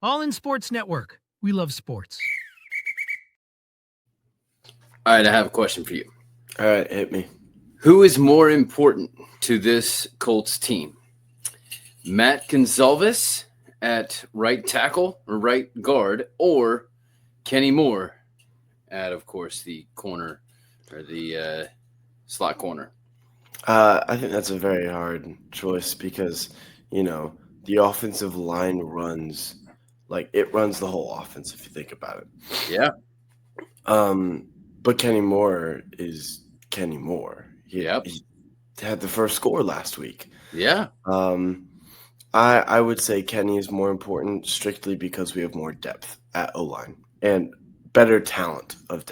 All In Sports Network. We love sports. All right, I have a question for you. All right, hit me. Who is more important to this Colts team? Matt Gonzalez at right tackle or right guard, or Kenny Moore at, of course, the corner or the slot corner? I think that's a very hard choice because, the offensive line runs the whole offense if you think about it. Yeah. But Kenny Moore is Kenny Moore. He had the first score last week. Yeah. I would say Kenny is more important strictly because we have more depth at O-line and better talent of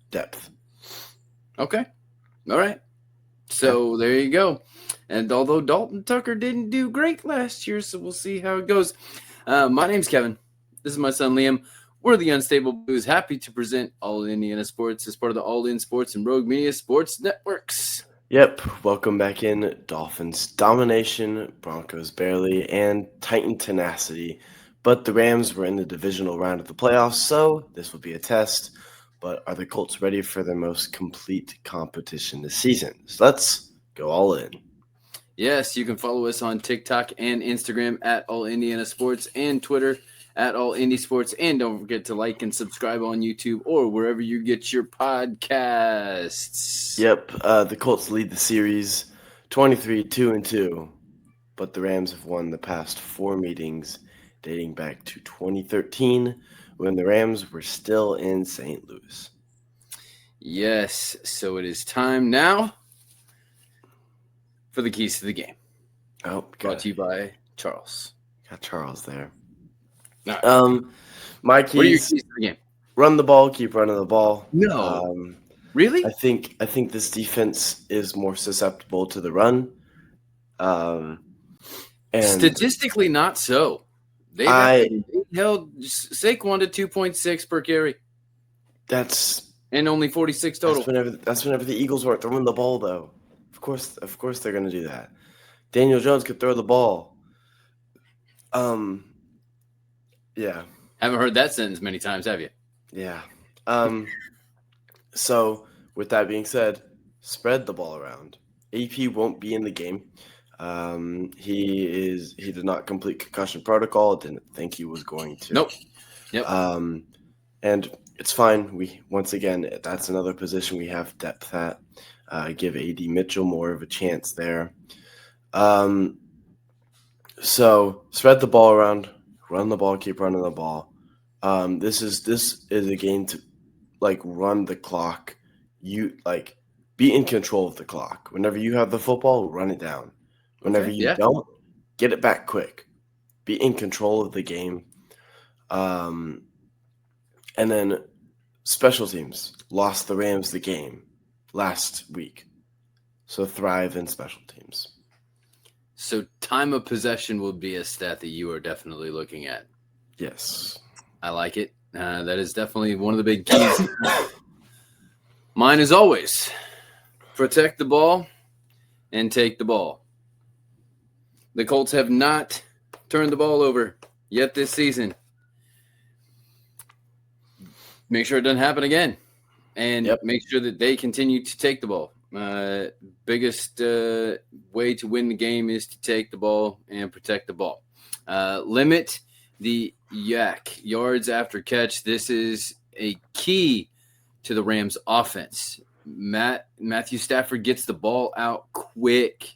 depth. Okay. All right. So there you go. And although Dalton Tucker didn't do great last year, so we'll see how it goes. My name's Kevin. This is my son, Liam. We're the Unstable Blues. Happy to present All Indiana Sports as part of the All In Sports and Rogue Media Sports Networks. Yep. Welcome back in. Dolphins domination, Broncos barely, and Titan tenacity. But the Rams were in the divisional round of the playoffs, so this will be a test. But are the Colts ready for their most complete competition this season? So let's go all in. Yes, you can follow us on TikTok and Instagram at All Indiana Sports and Twitter at All Indy Sports. And don't forget to like and subscribe on YouTube or wherever you get your podcasts. Yep, the Colts lead the series 23-2-2, but the Rams have won the past 4 meetings dating back to 2013 when the Rams were still in St. Louis. Yes, so it is time now for the keys to the game. Oh, brought to you by Charles. Got Charles there. Right. My keys. What are your keys to the game? Run the ball, keep running the ball. No. Really? I think this defense is more susceptible to the run. And statistically, not so. They held Saquon to 2.6 per carry. And only 46 total. That's whenever the Eagles were throwing the ball, though. Of course, they're going to do that. Daniel Jones could throw the ball. Yeah. Haven't heard that sentence many times, have you? Yeah. So with that being said, spread the ball around. AP won't be in the game. He did not complete concussion protocol. Didn't think he was going to. Nope. Yep. And it's fine. Once again, that's another position we have depth at. Give AD Mitchell more of a chance there. So spread the ball around, run the ball, keep running the ball. This is a game to run the clock. You be in control of the clock. Whenever you have the football, run it down. Whenever you don't, get it back quick. Be in control of the game. And then special teams lost the Rams the game last week. So thrive in special teams. So time of possession will be a stat that you are definitely looking at. Yes. I like it. That is definitely one of the big keys. Mine is always protect the ball and take the ball. The Colts have not turned the ball over yet this season. Make sure it doesn't happen again. And make sure that they continue to take the ball. Biggest way to win the game is to take the ball and protect the ball. Limit the yards after catch. This is a key to the Rams offense. Matthew Stafford gets the ball out quick.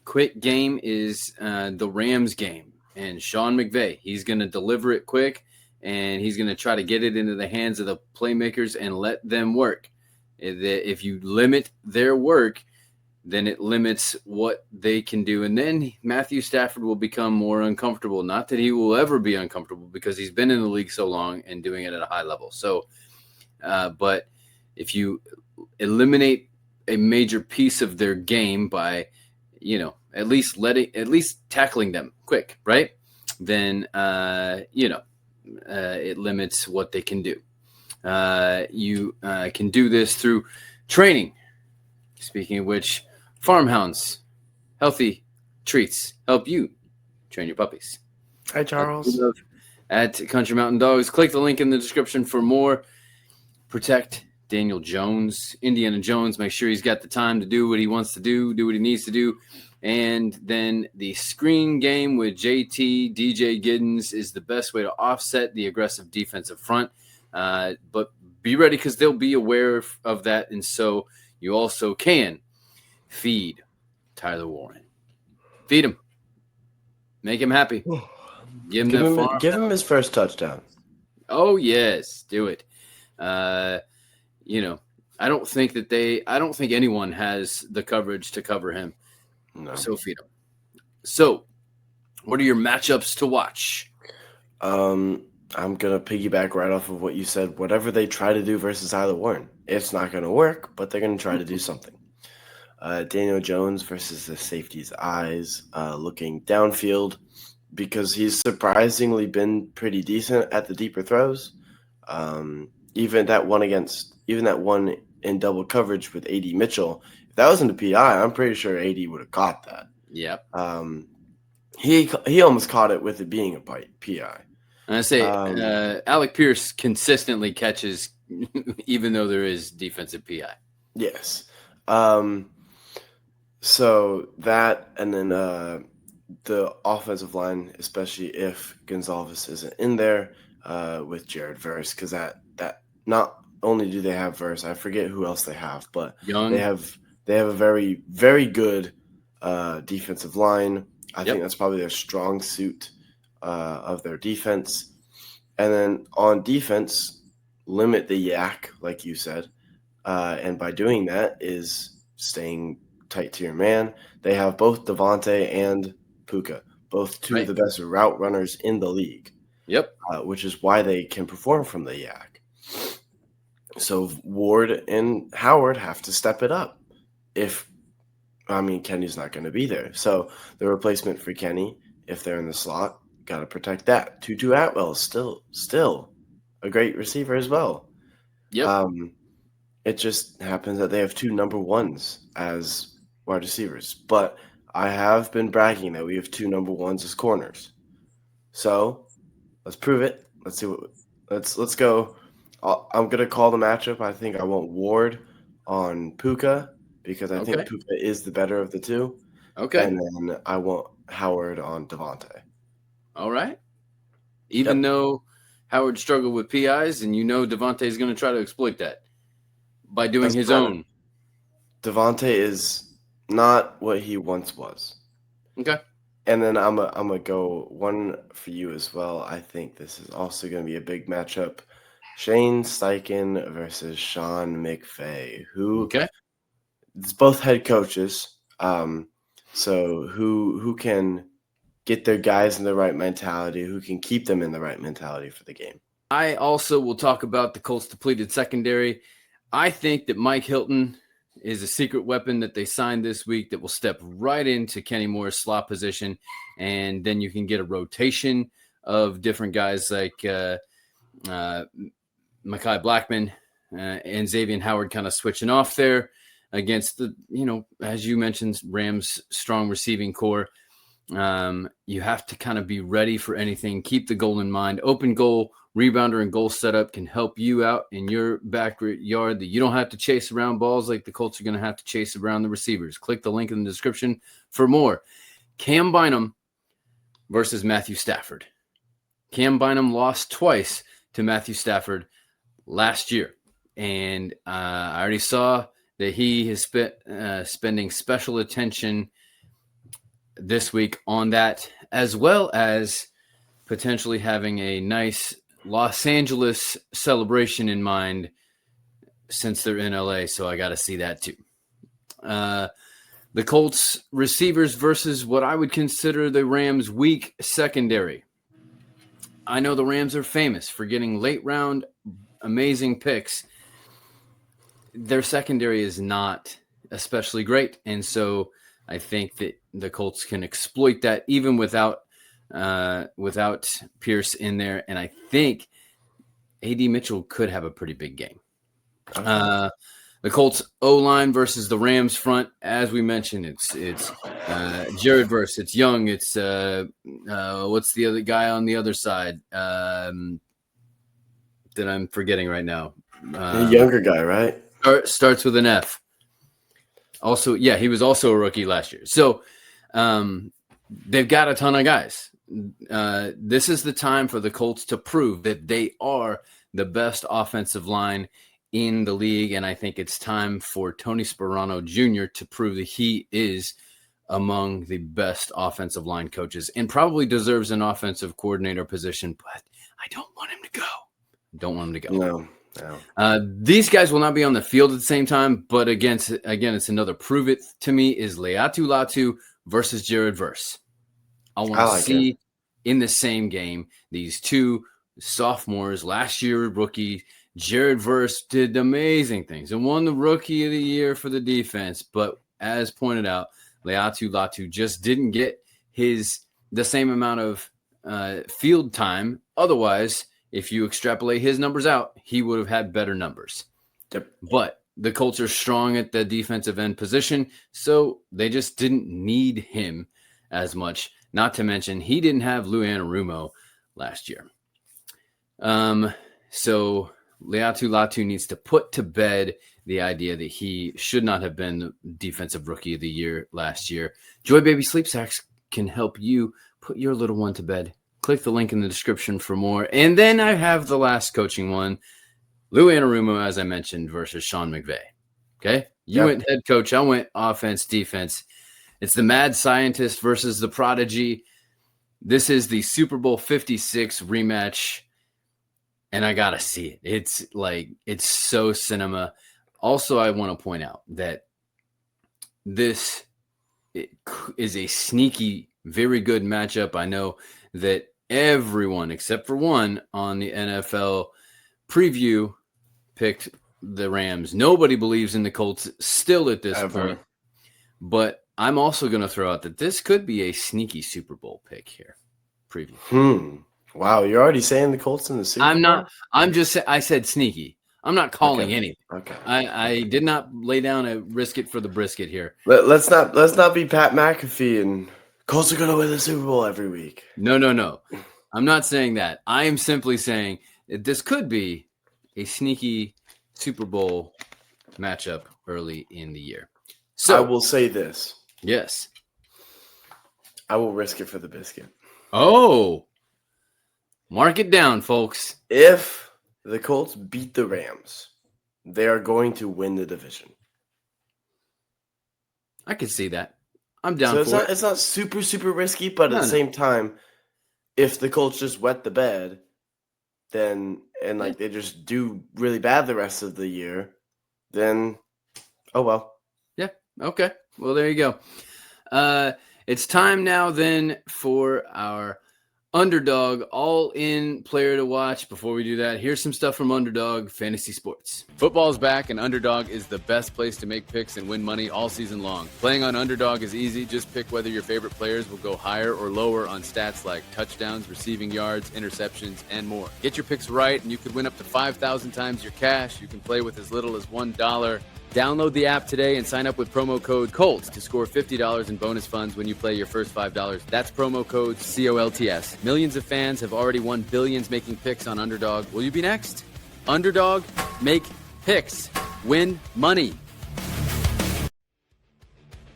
Quick game is the Rams game. And Sean McVay, he's going to deliver it quick, and he's going to try to get it into the hands of the playmakers and let them work. If you limit their work, then it limits what they can do. And then Matthew Stafford will become more uncomfortable. Not that he will ever be uncomfortable because he's been in the league so long and doing it at a high level. So, but if you eliminate a major piece of their game by, at least tackling them quick, right? Then, it limits what they can do. You can do this through training. Speaking of which, Farmhounds, healthy treats help you train your puppies. Hi, Charles. at Country Mountain Dogs. Click the link in the description for more. Protect Daniel Jones, Indiana Jones. Make sure he's got the time to do what he wants to do what he needs to do. And then the screen game with JT, DJ Giddens is the best way to offset the aggressive defensive front. But be ready because they'll be aware of that. And so you also can feed Tyler Warren. Feed him. Make him happy. Give him his first touchdown. Oh, yes. Do it. I don't think anyone has the coverage to cover him. No. So feed him. So, what are your matchups to watch? I'm going to piggyback right off of what you said. Whatever they try to do versus Tyler Warren, it's not going to work, but they're going to try to do something. Daniel Jones versus the safety's eyes, looking downfield because he's surprisingly been pretty decent at the deeper throws. Even that one in double coverage with A.D. Mitchell, if that wasn't a PI, I'm pretty sure A.D. would have caught that. Yep. He almost caught it with it being a PI. And I say Alec Pierce consistently catches even though there is defensive PI. Yes. So that, and then the offensive line, especially if Gonzalez isn't in there with Jared Verse, because that not only do they have Verse, I forget who else they have, but Young. they have a very, very good defensive line. I think that's probably their strong suit of their defense. And then on defense, limit the yak, like you said. And by doing that is staying tight to your man. They have both Devontae and Puka, both two of the best route runners in the league. Yep. Which is why they can perform from the yak. So Ward and Howard have to step it up. Kenny's not going to be there. So the replacement for Kenny, if they're in the slot, got to protect that. Tutu Atwell is still a great receiver as well. Yep. It just happens that they have two number ones as wide receivers. But I have been bragging that we have two number ones as corners. So let's prove it. Let's see let's go. I'm going to call the matchup. I think I want Ward on Puka because I think Puka is the better of the two. Okay. And then I want Howard on Devontae. All right. Even though Howard struggled with PIs, and Devontae is going to try to exploit that by doing his own. Devontae is not what he once was. Okay. And then I'm gonna go one for you as well. I think this is also going to be a big matchup. Shane Steichen versus Sean McVay, it's both head coaches. So who can get their guys in the right mentality, who can keep them in the right mentality for the game. I also will talk about the Colts depleted secondary. I think that Mike Hilton is a secret weapon that they signed this week that will step right into Kenny Moore's slot position, and then you can get a rotation of different guys like Mekhi Blackman and Xavier Howard kind of switching off there against the, as you mentioned, Rams' strong receiving core. You have to kind of be ready for anything. Keep the goal in mind. Open goal, rebounder, and goal setup can help you out in your backyard that you don't have to chase around balls like the Colts are going to have to chase around the receivers. Click the link in the description for more. Cam Bynum versus Matthew Stafford. Cam Bynum lost twice to Matthew Stafford last year. And I already saw that he is spending special attention this week on that, as well as potentially having a nice Los Angeles celebration in mind since they're in LA. So I got to see that too. The Colts receivers versus what I would consider the Rams' weak secondary. I know the Rams are famous for getting late round amazing picks. Their secondary is not especially great. And so I think that the Colts can exploit that even without Pierce in there. And I think A.D. Mitchell could have a pretty big game. The Colts O-line versus the Rams front. As we mentioned, it's Jared Verse. It's Young. It's what's the other guy on the other side that I'm forgetting right now? The younger guy, right? Starts with an F. Also, yeah, he was also a rookie last year. So they've got a ton of guys. This is the time for the Colts to prove that they are the best offensive line in the league, and I think it's time for Tony Sperano Jr. to prove that he is among the best offensive line coaches and probably deserves an offensive coordinator position, but I don't want him to go. No. These guys will not be on the field at the same time, but again, it's another prove it to me is Laiatu Latu versus Jared Verse. I want to see in the same game these two sophomores, last year rookie. Jared Verse did amazing things and won the Rookie of the Year for the defense. But as pointed out, Laiatu Latu just didn't get the same amount of field time. Otherwise, if you extrapolate his numbers out, he would have had better numbers. Yep. But the Colts are strong at the defensive end position, so they just didn't need him as much. Not to mention, he didn't have Lou Anarumo last year. So Laiatu Latu needs to put to bed the idea that he should not have been the defensive rookie of the year last year. Joi Baby Sleep Sacks can help you put your little one to bed. Click the link in the description for more. And then I have the last coaching one, Lou Anarumo, as I mentioned, versus Sean McVay. Okay? You went head coach. I went offense, defense. It's the mad scientist versus the prodigy. This is the Super Bowl 56 rematch. And I got to see it. It's so cinema. Also, I want to point out that this is a sneaky, very good matchup. I know that everyone, except for one on the NFL preview, picked the Rams. Nobody believes in the Colts still at this point. But I'm also going to throw out that this could be a sneaky Super Bowl pick here. Preview. Wow, you're already saying the Colts in the Super Bowl? I'm not. I said sneaky. I'm not calling anything. Okay. I did not lay down a risk it for the brisket here. Let's not be Pat McAfee and Colts are going to win the Super Bowl every week. No. I'm not saying that. I am simply saying that this could be a sneaky Super Bowl matchup early in the year. So I will say this. Yes. I will risk it for the biscuit. Oh. Mark it down, folks. If the Colts beat the Rams, they are going to win the division. I can see that. I'm down for it. It's not super, super risky, but at the same time, if the Colts just wet the bed, then they just do really bad the rest of the year, then oh well. Yeah. Okay. Well, there you go. It's time now then for our Underdog all-in player to watch. Before we do that, here's some stuff from Underdog Fantasy Sports. Football's back, and Underdog is the best place to make picks and win money all season long. Playing on Underdog is easy. Just pick whether your favorite players will go higher or lower on stats like touchdowns, receiving yards, interceptions, and more. Get your picks right, and you could win up to 5,000 times your cash. You can play with as little as $1. Download the app today and sign up with promo code COLTS to score $50 in bonus funds when you play your first $5. That's promo code COLTS. Millions of fans have already won billions making picks on Underdog. Will you be next? Underdog, make picks, win money.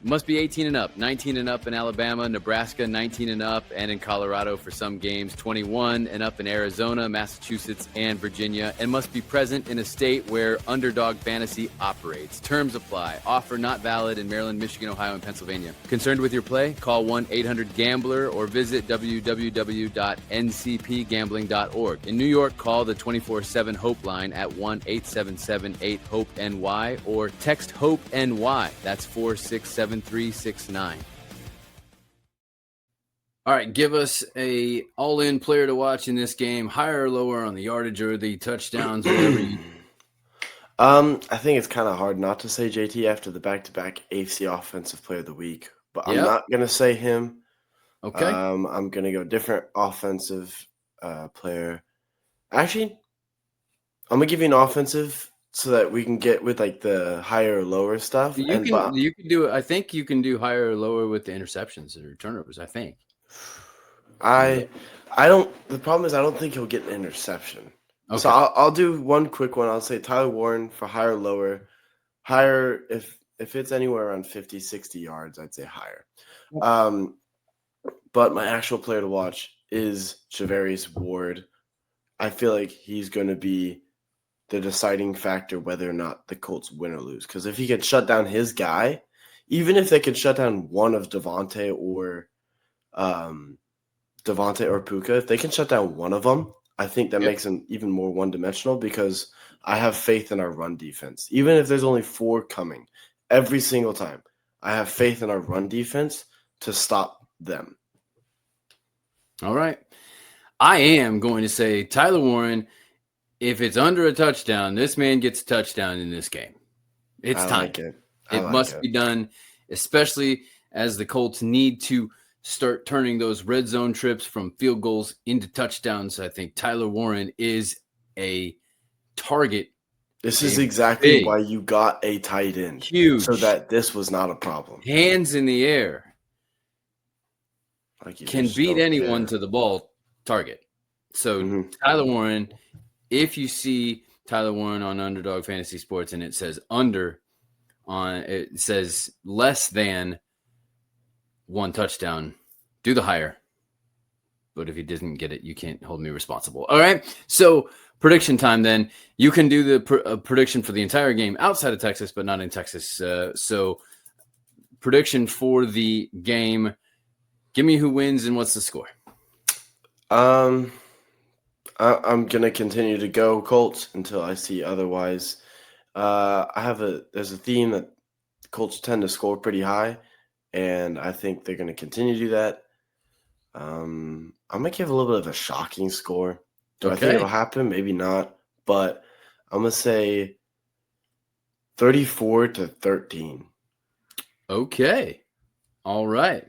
Must be 18 and up, 19 and up in Alabama, Nebraska, 19 and up, and in Colorado for some games, 21 and up in Arizona, Massachusetts, and Virginia, and must be present in a state where Underdog Fantasy operates. Terms apply. Offer not valid in Maryland, Michigan, Ohio, and Pennsylvania. Concerned with your play? Call 1-800-GAMBLER or visit www.ncpgambling.org. In New York, call the 24/7 Hope line at 1-877-8-HOPE-NY or text HOPE-NY. That's 467 369. All right, give us a all-in player to watch in this game, higher or lower on the yardage or the touchdowns, whatever you. I think it's kind of hard not to say JT after the back-to-back AFC Offensive Player of the Week, but I'm not gonna say him. Okay. I'm gonna go different offensive player. Actually, I'm gonna give you an offensive so that we can get with like the higher or lower stuff. You can do it. I think you can do higher or lower with the interceptions or turnovers. I think. I don't. The problem is I don't think he'll get an interception. Okay. So I'll do one quick one. I'll say Tyler Warren for higher or lower. Higher if it's anywhere around 50, 60 yards, I'd say higher. But my actual player to watch is Javarius Ward. I feel like he's going to be the deciding factor whether or not the Colts win or lose. Because if he can shut down his guy, even if they can shut down one of Devontae or Puka, if they can shut down one of them, I think that makes them even more one-dimensional because I have faith in our run defense. Even if there's only 4 coming every single time, I have faith in our run defense to stop them. All right. I am going to say Tyler Warren, if it's under a touchdown, this man gets a touchdown in this game. It's time. It must be done, especially as the Colts need to start turning those red zone trips from field goals into touchdowns. I think Tyler Warren is a target. This is exactly why you got a tight end. Huge. So that this was not a problem. Hands in the air. Can beat anyone to the ball target. So Tyler Warren, if you see Tyler Warren on Underdog Fantasy Sports and it says under it says less than 1 touchdown, do the higher. But if he doesn't get it, you can't hold me responsible. All right. So prediction time then. You can do the prediction for the entire game outside of Texas, but not in Texas. So prediction for the game. Give me who wins and what's the score. I'm going to continue to go Colts until I see otherwise. There's a theme that Colts tend to score pretty high, and I think they're going to continue to do that. I'm going to give a little bit of a shocking score. Do I think it'll happen? Maybe not, but I'm going to say 34-13. Okay. All right.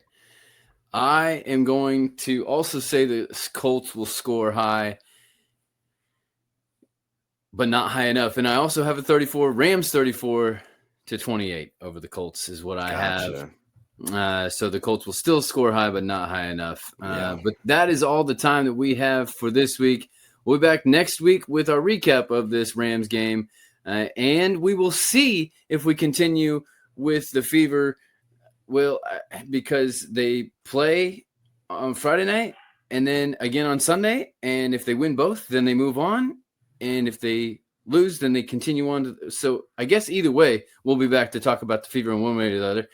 I am going to also say the Colts will score high, but not high enough. And I also have a 34, Rams 34-28 over the Colts is what I have. So the Colts will still score high, but not high enough. But that is all the time that we have for this week. We'll be back next week with our recap of this Rams game. And we will see if we continue with the fever. Well, because they play on Friday night and then again on Sunday. And if they win both, then they move on. And if they lose, then they continue on. So I guess either way, we'll be back to talk about the fever in one way or the other.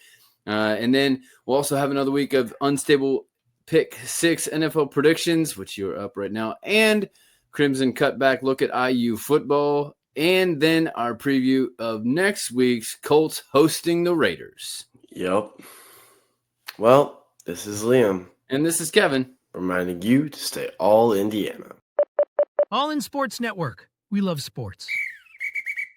And then we'll also have another week of Unstable Pick 6 NFL predictions, which you're up right now, and Crimson Cutback look at IU football, and then our preview of next week's Colts hosting the Raiders. Yep. Well, this is Liam. And this is Kevin. Reminding you to stay all Indiana. All in Sports Network. We love sports.